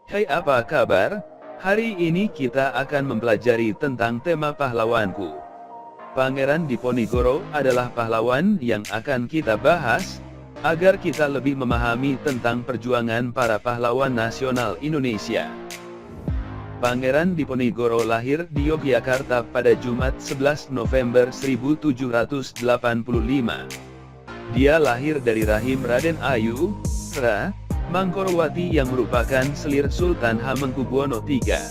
Hai, apa kabar? Hari ini kita akan mempelajari tentang tema pahlawanku. Pangeran Diponegoro adalah pahlawan yang akan kita bahas, agar kita lebih memahami tentang perjuangan para pahlawan nasional Indonesia. Pangeran Diponegoro lahir di Yogyakarta pada Jumat 11 November 1785. Dia lahir dari rahim Raden Ayu, Mangkorowati yang merupakan selir Sultan Hamengkubuwono III.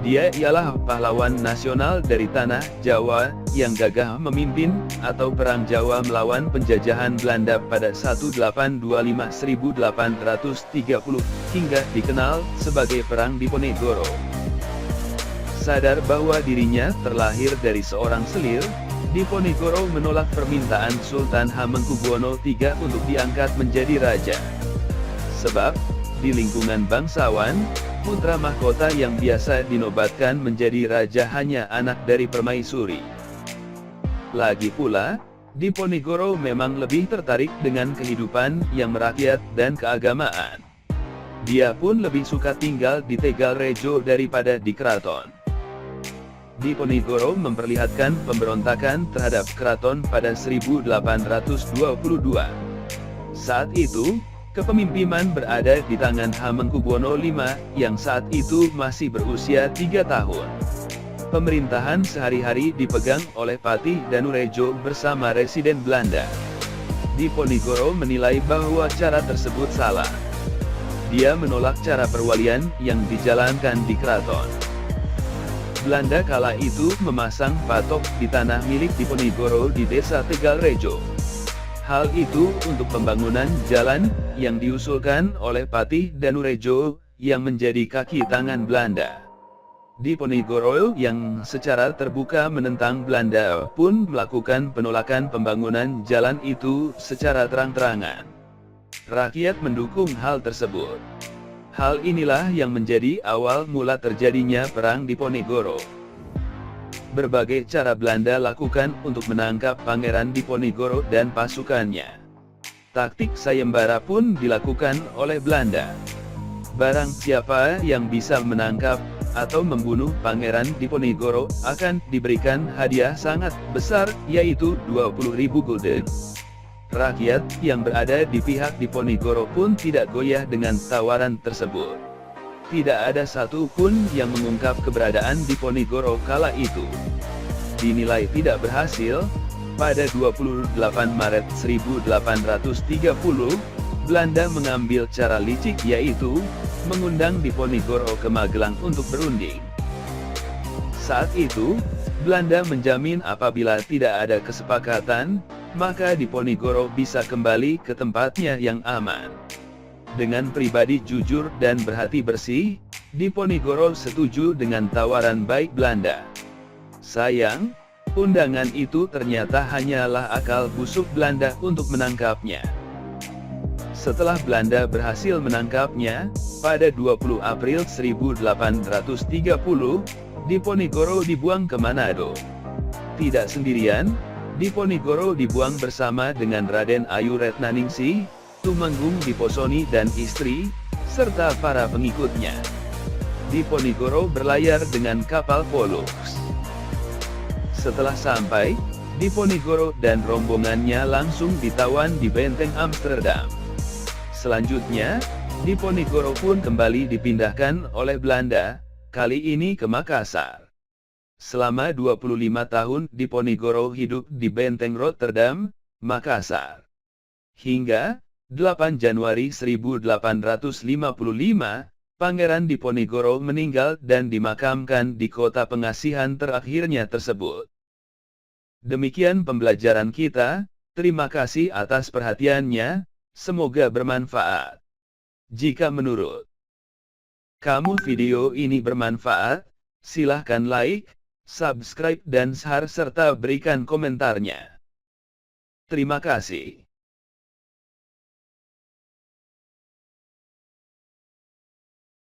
Dia ialah pahlawan nasional dari tanah Jawa, yang gagah memimpin, atau Perang Jawa melawan penjajahan Belanda pada 1825-1830, hingga dikenal sebagai Perang Diponegoro. Sadar bahwa dirinya terlahir dari seorang selir, Diponegoro menolak permintaan Sultan Hamengkubuwono III untuk diangkat menjadi raja. Sebab, di lingkungan bangsawan, putra mahkota yang biasa dinobatkan menjadi raja hanya anak dari permaisuri. Lagi pula, Diponegoro memang lebih tertarik dengan kehidupan yang merakyat dan keagamaan. Dia pun lebih suka tinggal di Tegalrejo daripada di keraton. Diponegoro memperlihatkan pemberontakan terhadap keraton pada 1822. Saat itu, kepemimpinan berada di tangan Hamengkubuwono V, yang saat itu masih berusia 3 tahun. Pemerintahan sehari-hari dipegang oleh Patih Danurejo bersama residen Belanda. Diponegoro menilai bahwa cara tersebut salah. Dia menolak cara perwalian yang dijalankan di keraton. Belanda kala itu memasang patok di tanah milik Diponegoro di desa Tegalrejo. Hal itu untuk pembangunan jalan, yang diusulkan oleh Patih Danurejo, yang menjadi kaki tangan Belanda. Diponegoro yang secara terbuka menentang Belanda pun melakukan penolakan pembangunan jalan itu secara terang-terangan. Rakyat mendukung hal tersebut. Hal inilah yang menjadi awal mula terjadinya Perang Diponegoro. Berbagai cara Belanda lakukan untuk menangkap Pangeran Diponegoro dan pasukannya. Taktik sayembara pun dilakukan oleh Belanda. Barang siapa yang bisa menangkap atau membunuh Pangeran Diponegoro akan diberikan hadiah sangat besar, yaitu 20.000 gulden. Rakyat yang berada di pihak Diponegoro pun tidak goyah dengan tawaran tersebut. Tidak ada satu pun yang mengungkap keberadaan Diponegoro kala itu. Dinilai tidak berhasil, pada 28 Maret 1830, Belanda mengambil cara licik, yaitu mengundang Diponegoro ke Magelang untuk berunding. Saat itu, Belanda menjamin apabila tidak ada kesepakatan, maka Diponegoro bisa kembali ke tempatnya yang aman. Dengan pribadi jujur dan berhati bersih, Diponegoro setuju dengan tawaran baik Belanda. Sayang, undangan itu ternyata hanyalah akal busuk Belanda untuk menangkapnya. Setelah Belanda berhasil menangkapnya, pada 20 April 1830, Diponegoro dibuang ke Manado. Tidak sendirian, Diponegoro dibuang bersama dengan Raden Ayu Retnaningsih, Tumenggung Diposoni dan istri, serta para pengikutnya. Diponegoro berlayar dengan kapal Pollux. Setelah sampai, Diponegoro dan rombongannya langsung ditawan di benteng Amsterdam. Selanjutnya, Diponegoro pun kembali dipindahkan oleh Belanda, kali ini ke Makassar. Selama 25 tahun Diponegoro hidup di benteng Rotterdam, Makassar. Hingga 8 Januari 1855, Pangeran Diponegoro meninggal dan dimakamkan di kota pengasihan terakhirnya tersebut. Demikian pembelajaran kita, terima kasih atas perhatiannya, semoga bermanfaat. Jika menurut kamu video ini bermanfaat, silahkan like, subscribe dan share serta berikan komentarnya. Terima kasih.